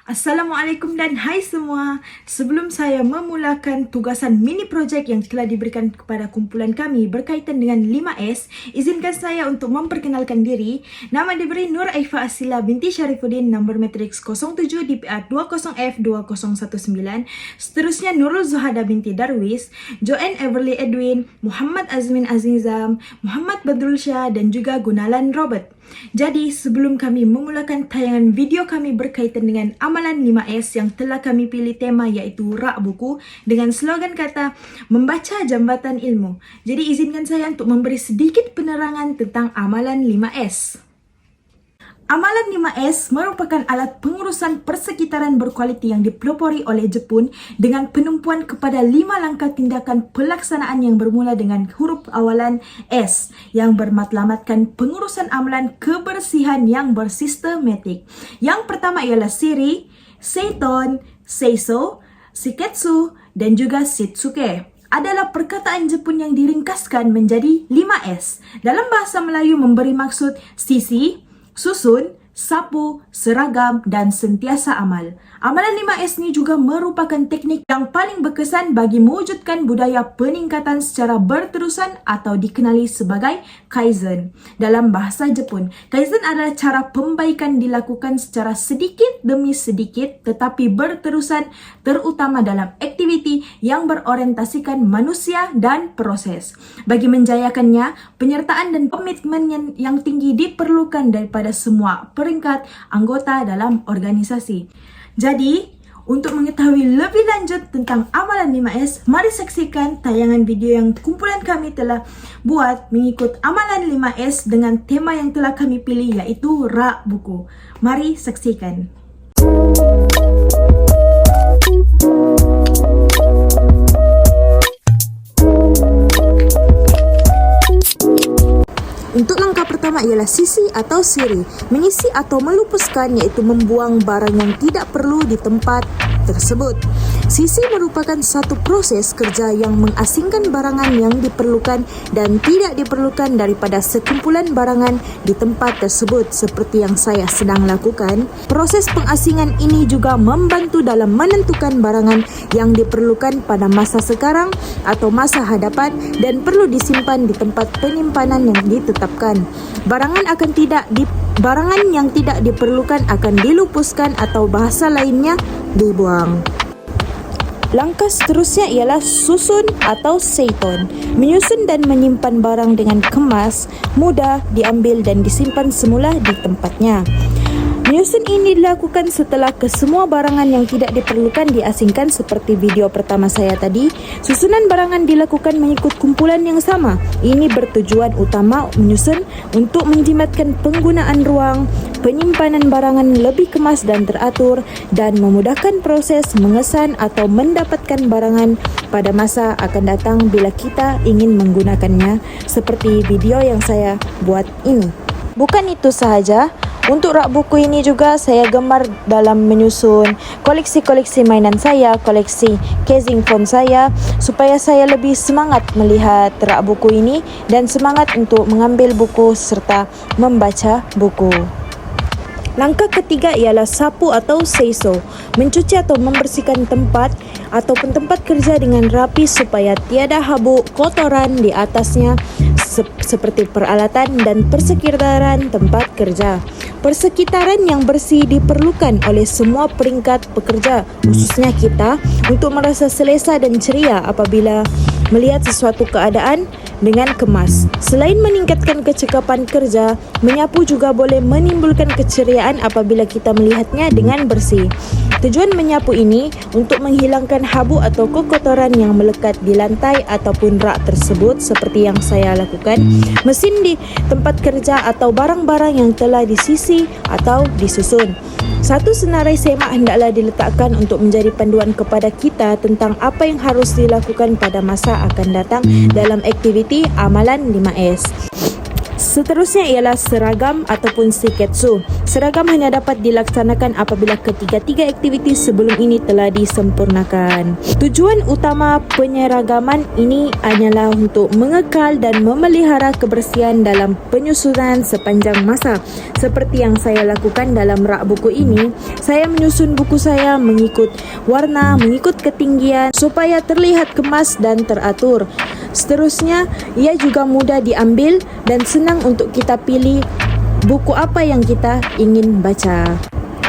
Assalamualaikum dan hai semua. Sebelum saya memulakan tugasan mini projek yang telah diberikan kepada kumpulan kami berkaitan dengan 5S, izinkan saya untuk memperkenalkan diri. Nama diberi Nur Aifa Asila binti Syarifuddin, nombor matriks 07 DPR 20F2019. Seterusnya Nurul Zuhada binti Darwis, Joanne Everly Edwin, Muhammad Azmin Azizam, Muhammad Badrul Syah dan juga Gunalan Robert. Jadi sebelum kami memulakan tayangan video kami berkaitan dengan amalan 5S yang telah kami pilih tema iaitu rak buku dengan slogan kata membaca jambatan ilmu. Jadi izinkan saya untuk memberi sedikit penerangan tentang amalan 5S. Amalan 5S merupakan alat pengurusan persekitaran berkualiti yang dipelopori oleh Jepun dengan penumpuan kepada 5 langkah tindakan pelaksanaan yang bermula dengan huruf awalan S yang bermatlamatkan pengurusan amalan kebersihan yang bersistematik. Yang pertama ialah Shiri, Seiton, Seiso, Shiketsu dan juga Shitsuke. Adalah perkataan Jepun yang diringkaskan menjadi 5S. Dalam bahasa Melayu memberi maksud sisi, susun, sapu, seragam dan sentiasa amal. Amalan 5S ni juga merupakan teknik yang paling berkesan bagi mewujudkan budaya peningkatan secara berterusan atau dikenali sebagai Kaizen. Dalam bahasa Jepun, Kaizen adalah cara pembaikan dilakukan secara sedikit demi sedikit tetapi berterusan, terutama dalam aktiviti yang berorientasikan manusia dan proses. Bagi menjayakannya, penyertaan dan komitmen yang tinggi diperlukan daripada semua peringkat anggota dalam organisasi. Jadi, untuk mengetahui lebih lanjut tentang amalan 5S, mari saksikan tayangan video yang kumpulan kami telah buat mengikut amalan 5S dengan tema yang telah kami pilih iaitu rak buku. Mari saksikan. Untuk langkah pertama ialah sisi atau shiri, mengisi atau melupuskan iaitu membuang barang yang tidak perlu di tempat tersebut. Sisi merupakan satu proses kerja yang mengasingkan barangan yang diperlukan dan tidak diperlukan daripada sekumpulan barangan di tempat tersebut seperti yang saya sedang lakukan. Proses pengasingan ini juga membantu dalam menentukan barangan yang diperlukan pada masa sekarang atau masa hadapan dan perlu disimpan di tempat penyimpanan yang ditetapkan. Barangan yang tidak diperlukan akan dilupuskan atau bahasa lainnya dibuang. Langkah seterusnya ialah susun atau seiton. Menyusun dan menyimpan barang dengan kemas, mudah diambil dan disimpan semula di tempatnya. Menyusun ini dilakukan setelah kesemua barangan yang tidak diperlukan diasingkan seperti video pertama saya tadi. Susunan barangan dilakukan mengikut kumpulan yang sama. Ini bertujuan utama menyusun untuk menjimatkan penggunaan ruang, penyimpanan barangan lebih kemas dan teratur dan memudahkan proses mengesan atau mendapatkan barangan pada masa akan datang bila kita ingin menggunakannya seperti video yang saya buat ini. Bukan itu sahaja, untuk rak buku ini juga saya gemar dalam menyusun koleksi-koleksi mainan saya, koleksi casing phone saya supaya saya lebih semangat melihat rak buku ini dan semangat untuk mengambil buku serta membaca buku. Langkah ketiga ialah sapu atau seiso, mencuci atau membersihkan tempat ataupun tempat kerja dengan rapi supaya tiada habuk kotoran di atasnya seperti peralatan dan persekitaran tempat kerja. Persekitaran yang bersih diperlukan oleh semua peringkat pekerja, khususnya kita, untuk merasa selesa dan ceria apabila melihat sesuatu keadaan dengan kemas. Selain meningkatkan kecekapan kerja, menyapu juga boleh menimbulkan keceriaan apabila kita melihatnya dengan bersih. Tujuan menyapu ini untuk menghilangkan habuk atau kotoran yang melekat di lantai ataupun rak tersebut seperti yang saya lakukan, mesin di tempat kerja atau barang-barang yang telah disisi atau disusun. Satu senarai semak hendaklah diletakkan untuk menjadi panduan kepada kita tentang apa yang harus dilakukan pada masa akan datang dalam aktiviti amalan 5S. Seterusnya ialah seragam ataupun shiketsu. Seragam hanya dapat dilaksanakan apabila ketiga-tiga aktiviti sebelum ini telah disempurnakan. Tujuan utama penyeragaman ini hanyalah untuk mengekal dan memelihara kebersihan dalam penyusunan sepanjang masa. Seperti yang saya lakukan dalam rak buku ini, saya menyusun buku saya mengikut warna, mengikut ketinggian supaya terlihat kemas dan teratur. Seterusnya, ia juga mudah diambil dan senang untuk kita pilih buku apa yang kita ingin baca.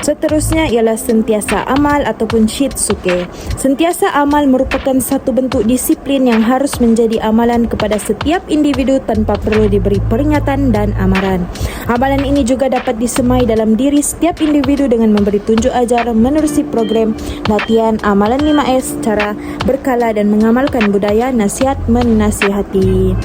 Seterusnya ialah sentiasa amal ataupun shitsuke. Sentiasa amal merupakan satu bentuk disiplin yang harus menjadi amalan kepada setiap individu tanpa perlu diberi peringatan dan amaran. Amalan ini juga dapat disemai dalam diri setiap individu dengan memberi tunjuk ajar, menerusi program latihan amalan 5S secara berkala dan mengamalkan budaya nasihat menasihati.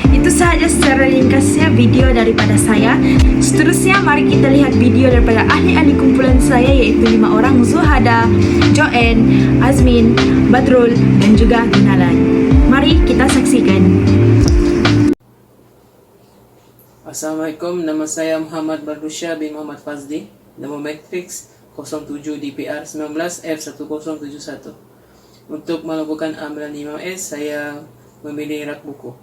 Itu sahaja secara ringkasnya video daripada saya. Seterusnya mari kita lihat video daripada ahli-ahli kumpulan saya, iaitu 5 orang: Zuhada, Joen, Azmin, Badrul dan juga Gunalan. Mari kita saksikan. Assalamualaikum, nama saya Muhammad Bardusha bin Muhammad Fazli. Nama matriks 07 DPR 19 F1071. Untuk melakukan amalan 5S, saya memilih rak buku.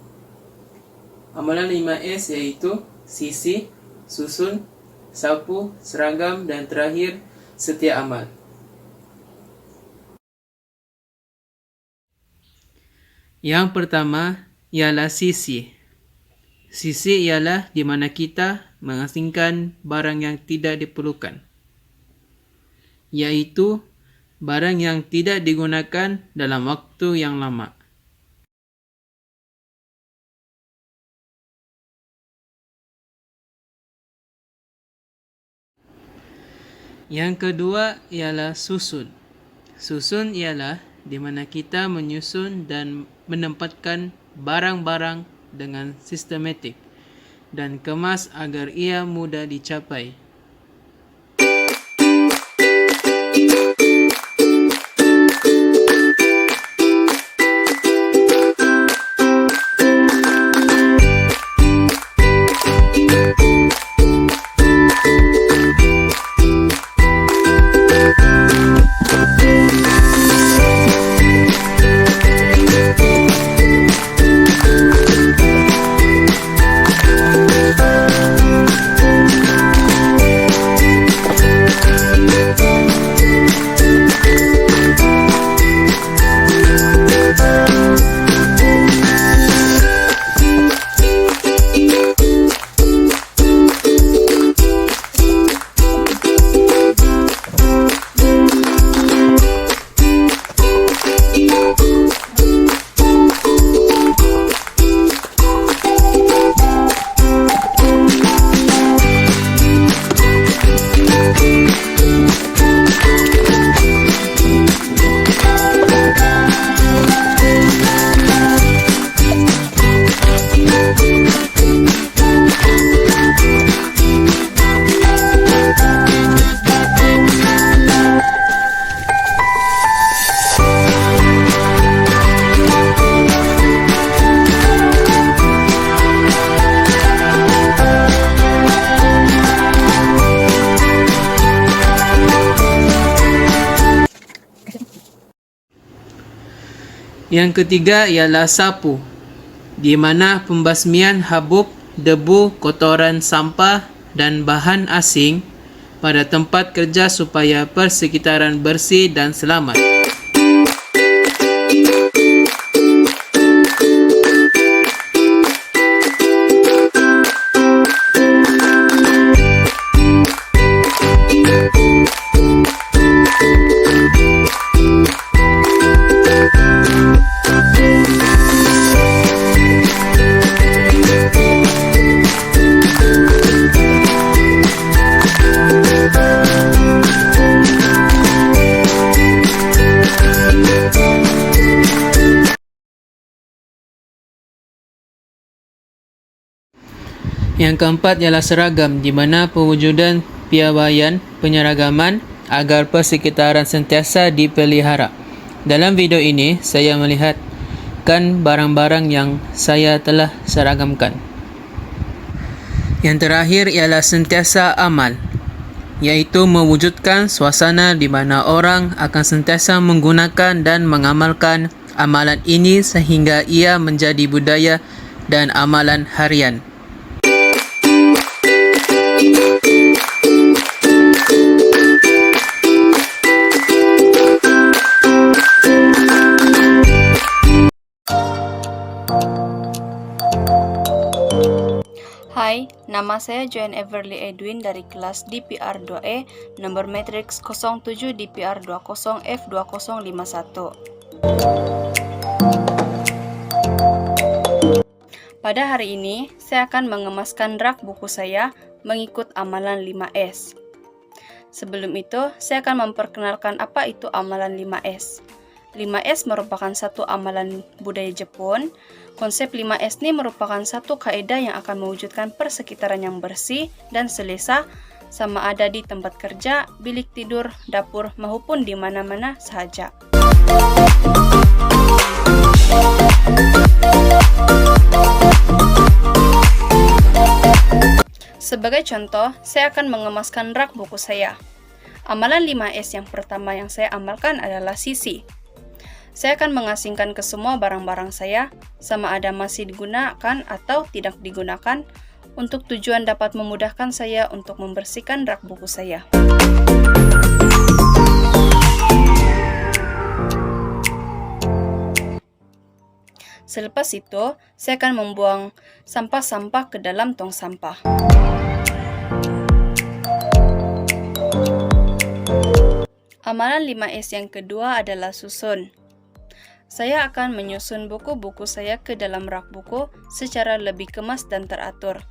Amalan 5S yaitu sisi, susun, sapu, seragam, dan terakhir setia amal. Yang pertama ialah sisi. Sisi ialah di mana kita mengasingkan barang yang tidak diperlukan, yaitu barang yang tidak digunakan dalam waktu yang lama. Yang kedua ialah susun. Susun ialah di mana kita menyusun dan menempatkan barang-barang dengan sistematik dan kemas agar ia mudah dicapai. Yang ketiga ialah sapu, di mana pembasmian habuk, debu, kotoran, sampah dan bahan asing pada tempat kerja supaya persekitaran bersih dan selamat. Yang keempat ialah seragam, di mana pewujudan piawaian penyeragaman agar persekitaran sentiasa dipelihara. Dalam video ini, saya melihatkan barang-barang yang saya telah seragamkan. Yang terakhir ialah sentiasa amal, iaitu mewujudkan suasana di mana orang akan sentiasa menggunakan dan mengamalkan amalan ini sehingga ia menjadi budaya dan amalan harian. Hai, nama saya Joan Everly Edwin dari kelas DPR 2E, nomor matriks 07 DPR 20 F2051. Pada hari ini, saya akan mengemaskan rak buku saya mengikut amalan 5S. Sebelum itu, saya akan memperkenalkan apa itu amalan 5S. 5S merupakan satu amalan budaya Jepun. Konsep 5S ini merupakan satu kaidah yang akan mewujudkan persekitaran yang bersih dan selesa, sama ada di tempat kerja, bilik tidur, dapur, maupun di mana-mana sahaja. Sebagai contoh, saya akan mengemaskan rak buku saya. Amalan 5S yang pertama yang saya amalkan adalah sisi. Saya akan mengasingkan ke semua barang-barang saya, sama ada masih digunakan atau tidak digunakan, untuk tujuan dapat memudahkan saya untuk membersihkan rak buku saya. Selepas itu, saya akan membuang sampah-sampah ke dalam tong sampah. Amalan 5S yang kedua adalah susun. Saya akan menyusun buku-buku saya ke dalam rak buku secara lebih kemas dan teratur.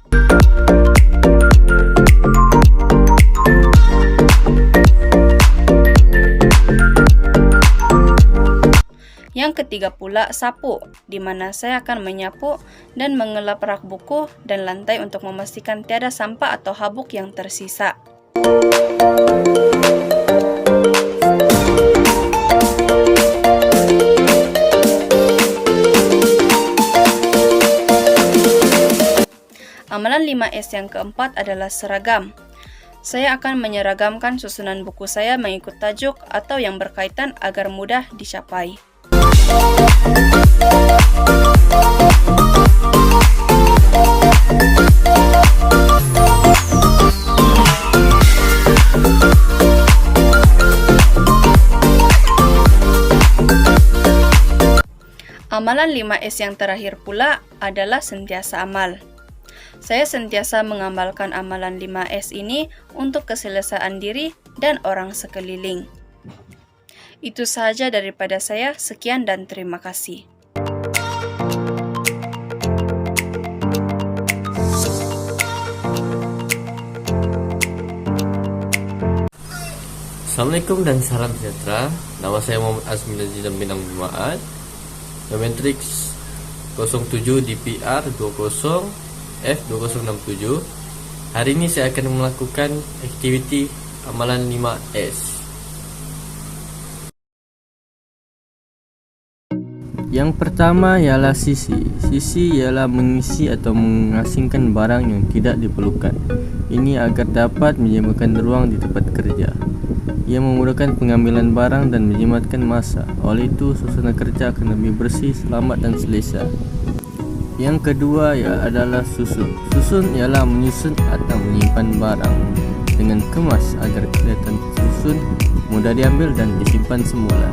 Yang ketiga pula, sapu, di mana saya akan menyapu dan mengelap rak buku dan lantai untuk memastikan tiada sampah atau habuk yang tersisa. Amalan 5S yang keempat adalah seragam. Saya akan menyeragamkan susunan buku saya mengikut tajuk atau yang berkaitan agar mudah dicapai. Amalan 5S yang terakhir pula adalah sentiasa amal. Saya sentiasa mengamalkan amalan 5S ini untuk keselesaan diri dan orang sekeliling. Itu sahaja daripada saya. Sekian dan terima kasih. Assalamualaikum dan salam sejahtera. Nama saya Muhammad Azmi Lazizam bin Abdul Ma'ad, Matrix 07 DPR 20 F2067. Hari ini saya akan melakukan aktiviti amalan 5S. Yang pertama ialah sisi. Sisi ialah mengisi atau mengasingkan barang yang tidak diperlukan. Ini agar dapat menjimatkan ruang di tempat kerja. Ia memudahkan pengambilan barang dan menjimatkan masa. Oleh itu, suasana kerja akan lebih bersih, selamat dan selesa. Yang kedua adalah susun. Susun ialah menyusun atau menyimpan barang dengan kemas agar kelihatan tersusun, mudah diambil dan disimpan semula.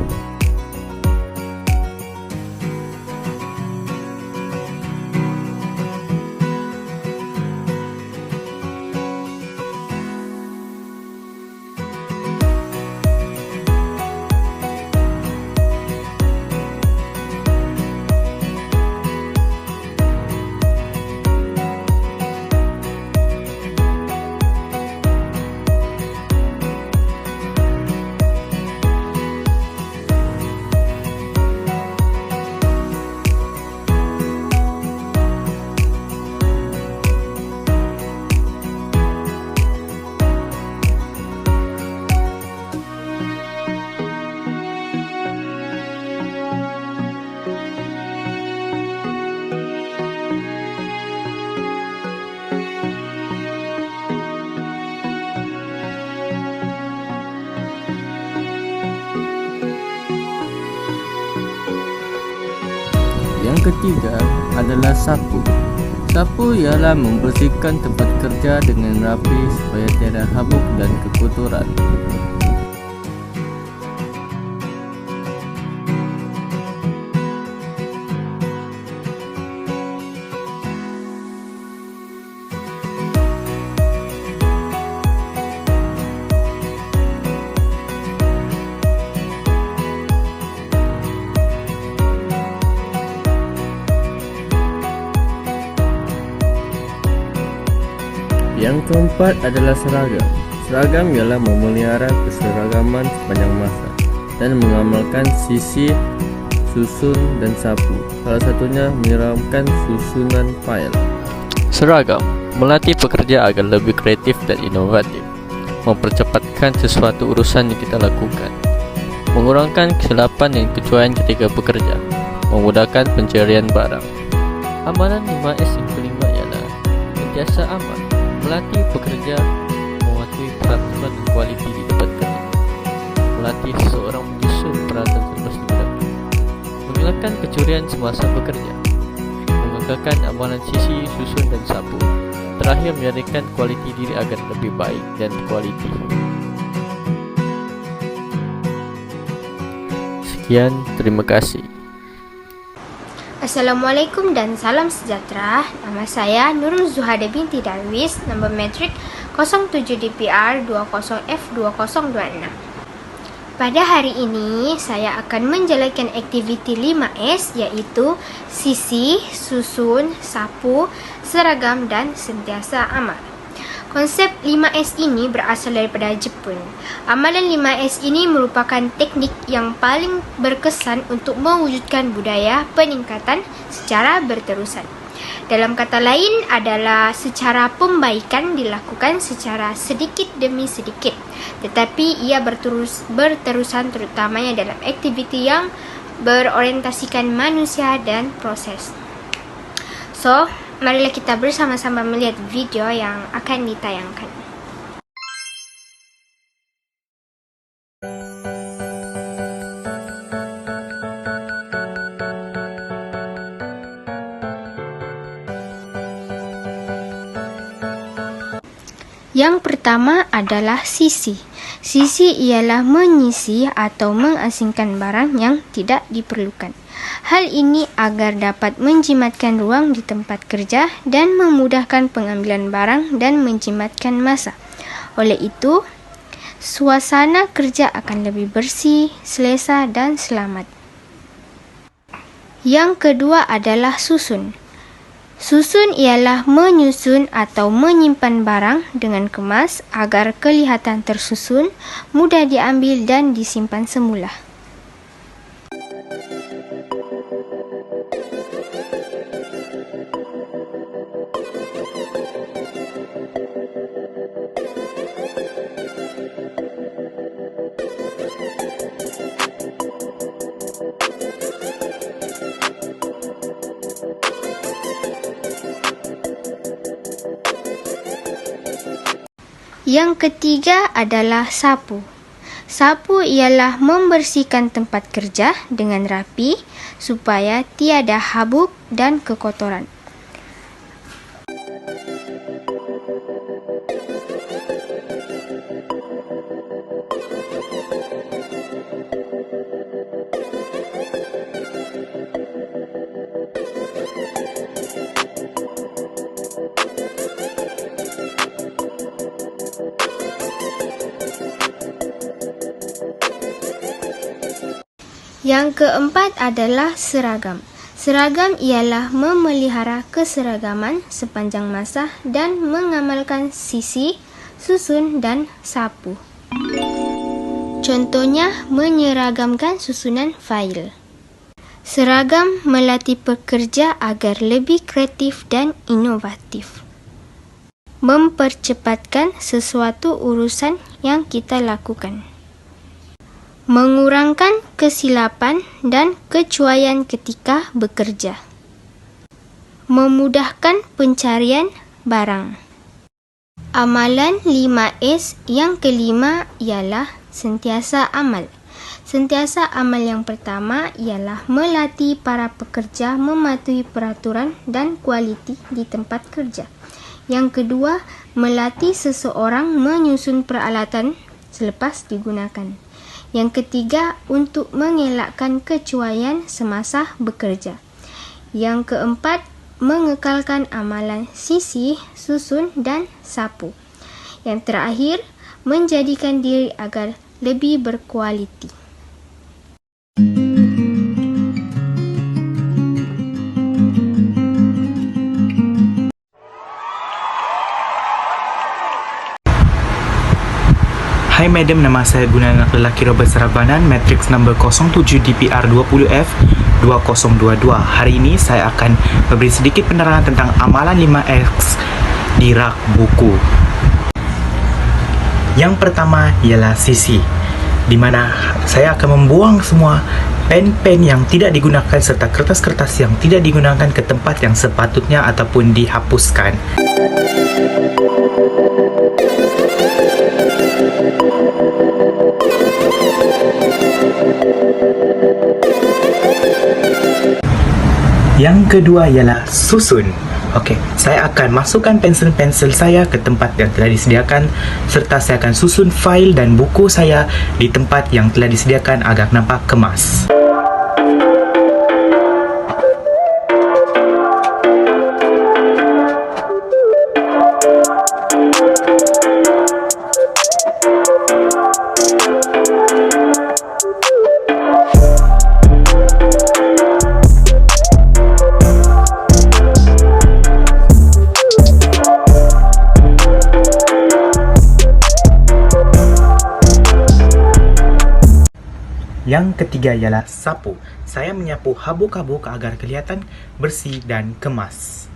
Yang ketiga adalah sapu. Sapu ialah membersihkan tempat kerja dengan rapi supaya tiada habuk dan kekotoran. Yang keempat adalah seragam. Seragam ialah memelihara keseragaman sepanjang masa dan mengamalkan sisi, susun dan sapu. Salah satunya menyeramkan susunan fail. Seragam melatih pekerja agar lebih kreatif dan inovatif, mempercepatkan sesuatu urusan yang kita lakukan, mengurangkan kesilapan dan kecuaian ketika bekerja, memudahkan pencarian barang. Amalan 5S yang kelima ialah sentiasa aman, melatih pekerja mematuhi peraturan dan kualiti di tempat kerja, melatih seseorang menyusun peralatan servis digunakan, mengelakkan kecurian semasa bekerja, mengekalkan amalan sisi, susun dan sapu, terakhir menjadikan kualiti diri agar lebih baik dan berkualiti. Sekian, terima kasih. Assalamualaikum dan salam sejahtera. Nama saya Nurul Zuhada binti Darwis, nombor metrik 07DPR 20F2026. Pada hari ini, saya akan menjalankan aktiviti 5S, iaitu sisi, susun, sapu, seragam dan sentiasa amal. Konsep 5S ini berasal daripada Jepun. Amalan 5S ini merupakan teknik yang paling berkesan untuk mewujudkan budaya peningkatan secara berterusan. Dalam kata lain adalah secara pembaikan dilakukan secara sedikit demi sedikit, tetapi ia berterusan terutamanya dalam aktiviti yang berorientasikan manusia dan proses. So, marilah kita bersama-sama melihat video yang akan ditayangkan. Yang pertama adalah sisi. Sisi ialah menyisi atau mengasingkan barang yang tidak diperlukan. Hal ini agar dapat menjimatkan ruang di tempat kerja dan memudahkan pengambilan barang dan menjimatkan masa. Oleh itu, suasana kerja akan lebih bersih, selesa dan selamat. Yang kedua adalah susun. Susun ialah menyusun atau menyimpan barang dengan kemas agar kelihatan tersusun, mudah diambil dan disimpan semula. Yang ketiga adalah sapu. Sapu ialah membersihkan tempat kerja dengan rapi supaya tiada habuk dan kekotoran. Yang keempat adalah seragam. Seragam ialah memelihara keseragaman sepanjang masa dan mengamalkan sisi, susun dan sapu. Contohnya, menyeragamkan susunan fail. Seragam melatih pekerja agar lebih kreatif dan inovatif. Mempercepatkan sesuatu urusan yang kita lakukan. Mengurangkan kesilapan dan kecuaian ketika bekerja. Memudahkan pencarian barang. Amalan 5S yang kelima ialah sentiasa amal. Sentiasa amal yang pertama ialah melatih para pekerja mematuhi peraturan dan kualiti di tempat kerja. Yang kedua, melatih seseorang menyusun peralatan selepas digunakan. Yang ketiga, untuk mengelakkan kecuaian semasa bekerja. Yang keempat, mengekalkan amalan sisih, susun dan sapu. Yang terakhir, menjadikan diri agar lebih berkualiti. Hai madam, nama saya Gunawan Lelaki Robert Sarabanan, matriks nombor 07 DPR 20F 2022. Hari ini saya akan memberi sedikit penerangan tentang amalan 5X di rak buku. Yang pertama ialah sisi, di mana saya akan membuang semua pen-pen yang tidak digunakan serta kertas-kertas yang tidak digunakan ke tempat yang sepatutnya ataupun dihapuskan. Yang kedua ialah susun. Okey, saya akan masukkan pensel-pensel saya ke tempat yang telah disediakan serta saya akan susun fail dan buku saya di tempat yang telah disediakan agar nampak kemas. Yang ketiga ialah sapu. Saya menyapu habuk-habuk agar kelihatan bersih dan kemas.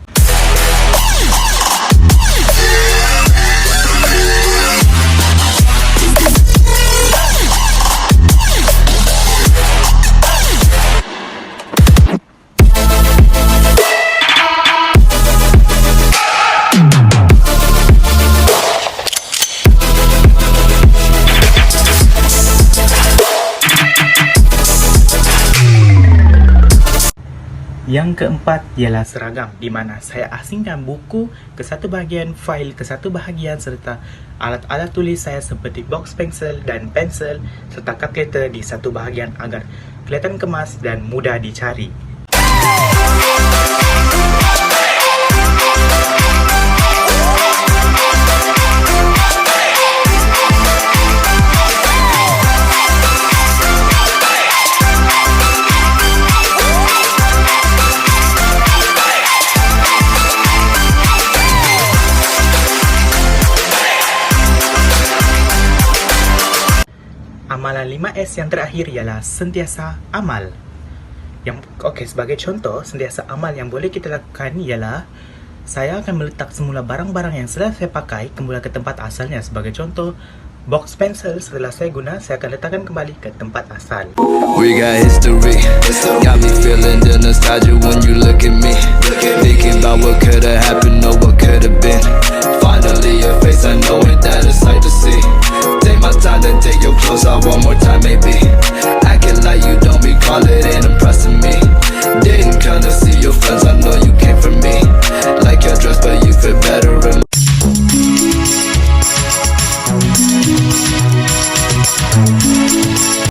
Yang keempat ialah seragam, di mana saya asingkan buku ke satu bahagian, fail ke satu bahagian serta alat-alat tulis saya seperti box pensel dan pensel serta kalkulator di satu bahagian agar kelihatan kemas dan mudah dicari. Amalan 5S yang terakhir ialah sentiasa amal. Sebagai contoh, sentiasa amal yang boleh kita lakukan ialah saya akan meletak semula barang-barang yang sudah saya pakai kembali ke tempat asalnya. Sebagai contoh, box pencil setelah saya guna, saya akan letakkan kembali ke tempat asal. We got history, got me feeling the nostalgia when you look at me, thinking about what could have happened or what could have been.